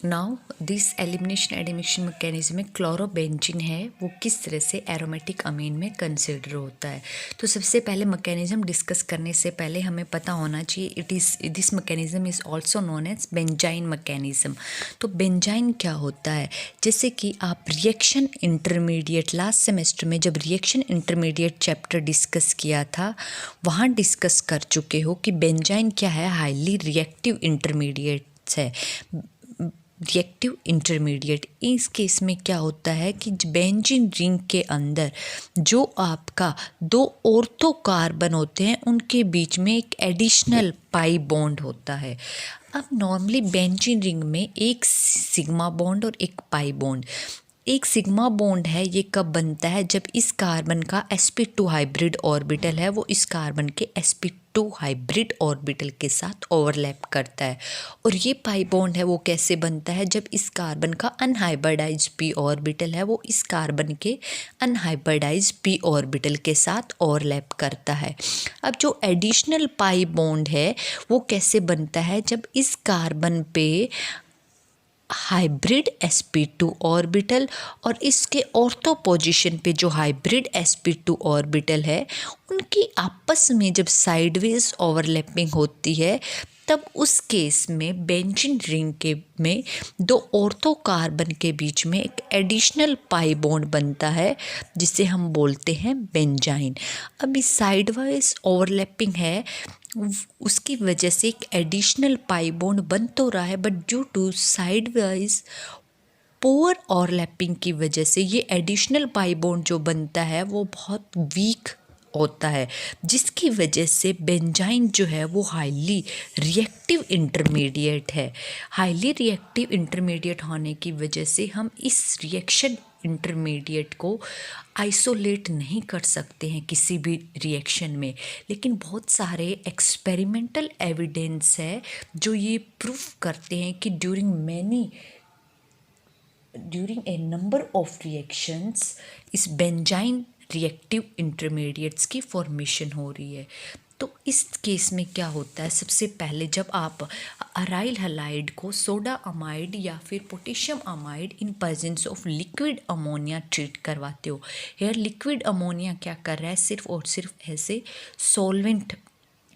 Now this elimination admission mechanism में chlorobenzene है वो किस तरह से एरोमेटिक अमीन में कंसिडर होता है। तो सबसे पहले मैकेनिज्म डिस्कस करने से पहले हमें पता होना चाहिए it is this mechanism is also known as benzyne mechanism. तो बेंजाइन क्या होता है, जैसे कि आप रिएक्शन इंटरमीडिएट लास्ट सेमेस्टर में जब रिएक्शन इंटरमीडिएट चैप्टर डिस्कस किया था वहाँ डिस्कस कर चुके हो कि बेंजाइन क्या है, हाईली रिएक्टिव इंटरमीडिएट्स है। रिएक्टिव इंटरमीडिएट इस केस में क्या होता है कि बेंजीन रिंग के अंदर जो आपका दो ऑर्थो कार्बन होते हैं उनके बीच में एक एडिशनल पाई बॉन्ड होता है। अब नॉर्मली बेंजीन रिंग में एक सिग्मा बॉन्ड और एक पाई बॉन्ड, एक सिग्मा बॉन्ड है ये कब बनता है, जब इस कार्बन का sp2 हाइब्रिड ऑर्बिटल है वो इस कार्बन के sp2 हाइब्रिड ऑर्बिटल के साथ ओवरलैप करता है। और ये पाई बॉन्ड है वो कैसे बनता है, जब इस कार्बन का अनहाइब्रिडाइज p ऑर्बिटल है वो इस कार्बन के अनहाइब्रिडाइज p ऑर्बिटल के साथ ओवरलैप करता है। अब जो एडिशनल पाई बॉन्ड है वो कैसे बनता है, जब इस कार्बन पे हाइब्रिड sp2 ऑर्बिटल और इसके ऑर्थो पोजीशन पे जो हाइब्रिड sp2 ऑर्बिटल है उनकी आपस में जब साइडवेज ओवरलैपिंग होती है तब उस केस में बेंजीन रिंग के में दो ऑर्थो कार्बन के बीच में एक एडिशनल पाई बॉन्ड बनता है जिसे हम बोलते हैं बेंजाइन। अब इस साइडवाइज ओवरलैपिंग है उसकी वजह से एक एडिशनल पाई बॉन्ड बन तो रहा है but due to sideways poor overlapping की वजह से ये एडिशनल पाई बॉन्ड जो बनता है वो बहुत वीक होता है, जिसकी वजह से बेंजाइन जो है वो हाईली रिएक्टिव इंटरमीडिएट है। हाईली रिएक्टिव इंटरमीडिएट होने की वजह से हम इस रिएक्शन इंटरमीडिएट को आइसोलेट नहीं कर सकते हैं किसी भी रिएक्शन में, लेकिन बहुत सारे एक्सपेरिमेंटल एविडेंस है जो ये प्रूफ करते हैं कि during a number of reactions इस बेंजाइन रिएक्टिव इंटरमीडिएट्स की फॉर्मेशन हो रही है। तो इस केस में क्या होता है, सबसे पहले जब आप अराइल हलाइड को सोडा अमाइड या फिर potassium amide in presence of liquid ammonia treat करवाते हो, हेयर लिक्विड अमोनिया क्या कर रहा है, सिर्फ और सिर्फ ऐसे सॉल्वेंट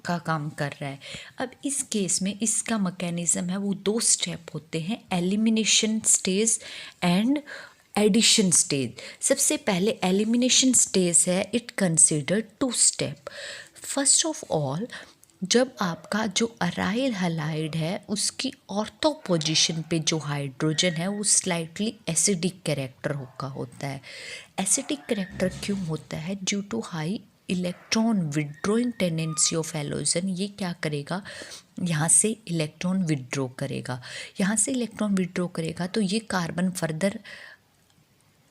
का काम कर रहा है। अब इस केस में इसका मैकेनिज्म है वो दो स्टेप होते हैं, elimination stage and addition stage. सबसे पहले एलिमिनेशन स्टेज है, it consider two step. First of all जब आपका जो अराइल हलाइड है उसकी ऑर्थो पोजीशन पे जो हाइड्रोजन है वो स्लाइटली एसिडिक कैरेक्टर का होता है। एसिडिक कैरेक्टर क्यों होता है, due to high electron withdrawing tendency of halogen. ये क्या करेगा, यहाँ से इलेक्ट्रॉन विड्रॉ करेगा, यहाँ से इलेक्ट्रॉन विड्रॉ करेगा तो ये कार्बन फर्दर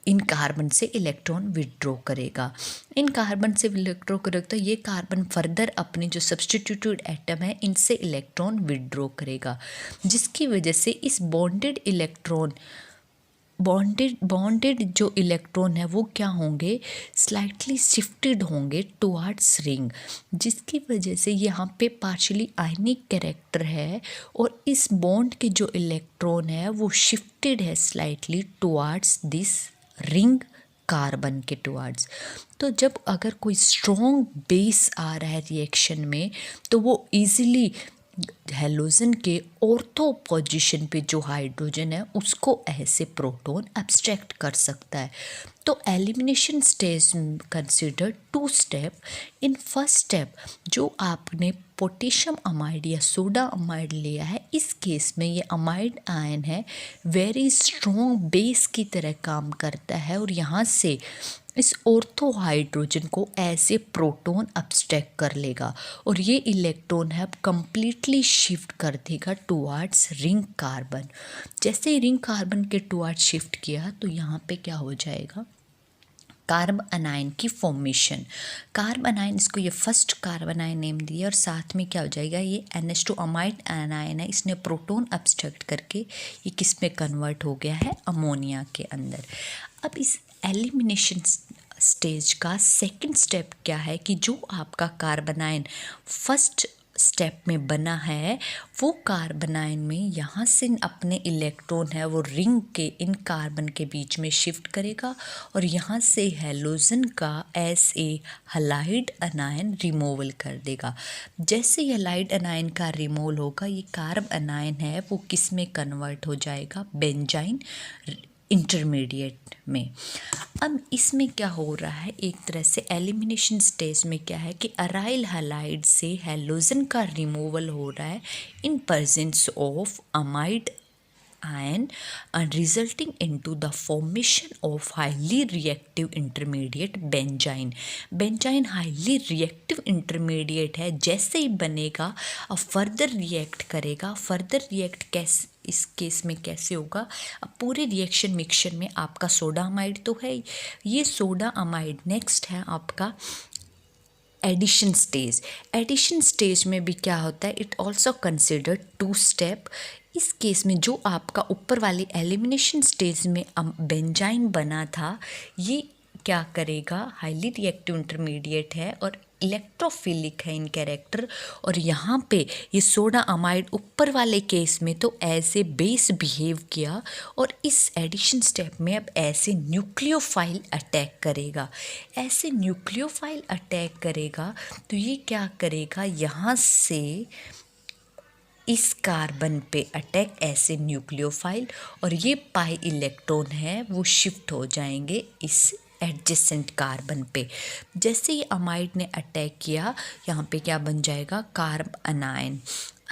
इन कार्बन से इलेक्ट्रॉन विड्रॉ करेगा, इन कार्बन से इलेक्ट्रॉन करेगा तो ये कार्बन फर्दर अपने जो सब्स्टिट्यूटेड एटम है इनसे इलेक्ट्रॉन विड्रॉ करेगा, जिसकी वजह से इस बॉन्डेड जो इलेक्ट्रॉन है वो क्या होंगे, स्लाइटली शिफ्टेड होंगे टुवर्ड्स रिंग, जिसकी वजह से यहाँ पे पार्शियली आयनिक कैरेक्टर है और इस बॉन्ड के जो इलेक्ट्रॉन है वो शिफ्टेड है slightly towards this ring carbon के टुवर्ड्स। तो जब अगर कोई स्ट्रॉन्ग बेस आ रहा है रिएक्शन में तो वो इजीली हैलोजन के ऑर्थो पोजीशन पे जो हाइड्रोजन है उसको ऐसे प्रोटॉन एब्स्ट्रैक्ट कर सकता है। तो elimination stage consider two step. In first step जो आपने पोटेशियम अमाइड या सोडा अमाइड लिया है, इस केस में ये अमाइड आयन है वेरी स्ट्रॉन्ग बेस की तरह काम करता है और यहाँ से इस ऑर्थो हाइड्रोजन को ऐसे प्रोटॉन एब्स्ट्रैक्ट कर लेगा और ये इलेक्ट्रॉन है कंप्लीटली शिफ्ट कर देगा टुवर्ड्स रिंग कार्बन। जैसे ही रिंग कार्बन के टुवर्ड्स शिफ्ट किया तो यहाँ पे क्या हो जाएगा, कार्बन अनायन की फॉर्मेशन। कार्बन अनायन, इसको ये फर्स्ट कार्बन आयन नेम दिया और साथ में क्या हो जाएगा, ये NH2 अमाइड अनायन है, इसने प्रोटॉन एब्स्ट्रैक्ट करके ये किस में कन्वर्ट हो गया है, अमोनिया के अंदर। अब इस एलिमिनेशन स्टेज का सेकंड स्टेप क्या है कि जो आपका कार्बन आयन फर्स्ट स्टेप में बना है वो कार्बन आयन में यहाँ से अपने इलेक्ट्रॉन है वो रिंग के इन कार्बन के बीच में शिफ्ट करेगा और यहाँ से हैलोजन का एस ए हलाइड अनायन रिमूवल कर देगा। जैसे ये हलाइड अनायन का रिमूवल होगा ये कार्ब अनायन है वो किस में कन्वर्ट हो जाएगा, बेंजाइन इंटरमीडिएट में। अब इसमें क्या हो रहा है, एक तरह से एलिमिनेशन स्टेज में क्या है कि अराइल हैलाइड से हैलोजन का रिमूवल हो रहा है in presence of amide ion and resulting into the formation of highly reactive intermediate benzene। Benzene highly reactive intermediate है, जैसे ही बनेगा अब फर्दर रिएक्ट करेगा। फर्दर रिएक्ट कैसे, इस केस में कैसे होगा, अब पूरे रिएक्शन मिक्सचर में आपका सोडा अमाइड तो है, ये सोडा अमाइड नेक्स्ट है आपका एडिशन स्टेज। एडिशन स्टेज में भी क्या होता है, it also consider two step. इस केस में जो आपका ऊपर वाली एलिमिनेशन स्टेज में बेंजाइन बना था ये क्या करेगा, हाईली रिएक्टिव इंटरमीडिएट है और इलेक्ट्रोफिलिक है इन कैरेक्टर, और यहाँ पे ये सोडा अमाइड ऊपर वाले केस में तो ऐसे बेस बिहेव किया और इस एडिशन स्टेप में अब ऐसे न्यूक्लियोफाइल अटैक करेगा। ऐसे न्यूक्लियोफाइल अटैक करेगा तो ये क्या करेगा, यहाँ से इस कार्बन पे अटैक ऐसे न्यूक्लियोफाइल और ये पाई इलेक्ट्रॉन है वो शिफ्ट हो जाएंगे इस एडजेसेंट कार्बन पे। जैसे ही अमाइड ने अटैक किया यहाँ पे क्या बन जाएगा, कार्ब अनायन।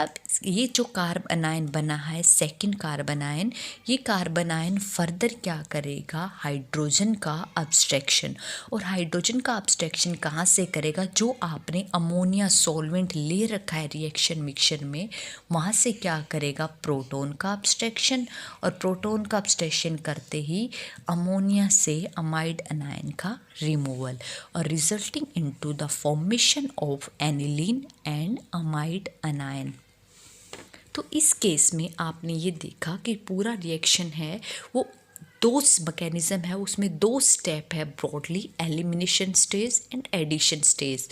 अब ये जो कार्ब अनायन बना है सेकंड कार्बन आयन, ये कार्बन आयन फर्दर क्या करेगा, हाइड्रोजन का अब्स्ट्रैक्शन। और हाइड्रोजन का अब्स्ट्रैक्शन कहाँ से करेगा, जो आपने अमोनिया सॉल्वेंट ले रखा है रिएक्शन मिक्सचर में वहाँ से क्या करेगा, प्रोटॉन का अब्स्ट्रैक्शन। और प्रोटॉन का अब्स्ट्रैक्शन करते ही अमोनिया से अमाइड अनायन का रिमूवल और resulting into the formation of aniline and amide अनायन। तो इस केस में आपने ये देखा कि पूरा रिएक्शन है वो दो मैकेनिज्म है, उसमें दो स्टेप है broadly, elimination stage and addition stage.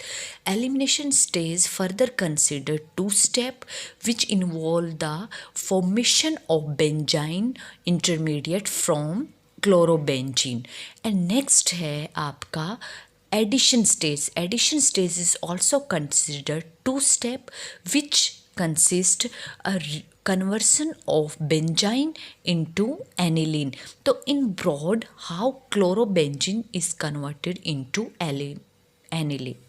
Elimination stage further consider two step which involve the formation of benzyne intermediate from chlorobenzene. And next है आपका addition stage. Addition stage is also considered two step which consist a conversion of benzene into aniline। तो in broad how chlorobenzene is converted into aniline।